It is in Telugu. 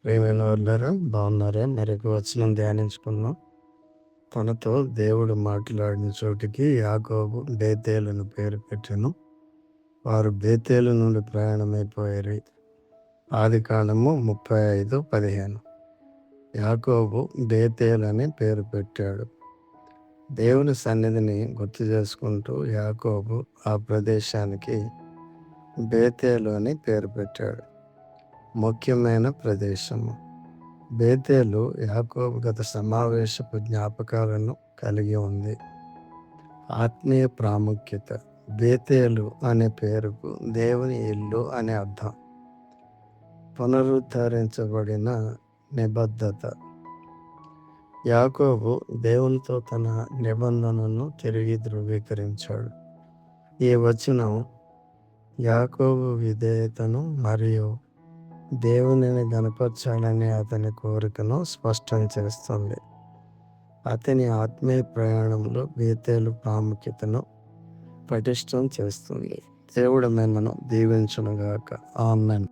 ప్రియమైన వాళ్ళారా, బాగున్నారా? మరొక వచనం ధ్యానించుకుందాం. తనతో దేవుడు మాట్లాడిన చోటికి యాకోబు బేతేలును పేరు పెట్టెను. వారు బేతేలు నుండి ప్రయాణమైపోయారు. ఆదికాండము 35:15. యాకోబు బేతేలు అని పేరు పెట్టాడు. దేవుని సన్నిధిని గుర్తు చేసుకుంటూ యాకోబు ఆ ప్రదేశానికి బేతేలు అని పేరు పెట్టాడు. ముఖ్యమైన ప్రదేశము బేతేలు యాకోబు గత సమావేశపు జ్ఞాపకాలను కలిగి ఉంది. ఆత్మీయ ప్రాముఖ్యత బేతేలు అనే పేరుకు దేవుని ఇల్లు అనే అర్థం. పునరుద్ధరించబడిన నిబద్ధత. యాకోబు దేవునితో తన నిబంధనను తిరిగి ధృవీకరించాడు. ఈ వచనం యాకోబు విధేయతను మరియు దేవునిని గనపరచాలనే అతని కోరికను స్పష్టం చేస్తుంది. అతని ఆత్మీయ ప్రయాణంలో బేతేలు ప్రాముఖ్యతను పటిష్టం చేస్తుంది. దేవుడు మిమ్మల్ని దీవించునుగాక. ఆమేన్.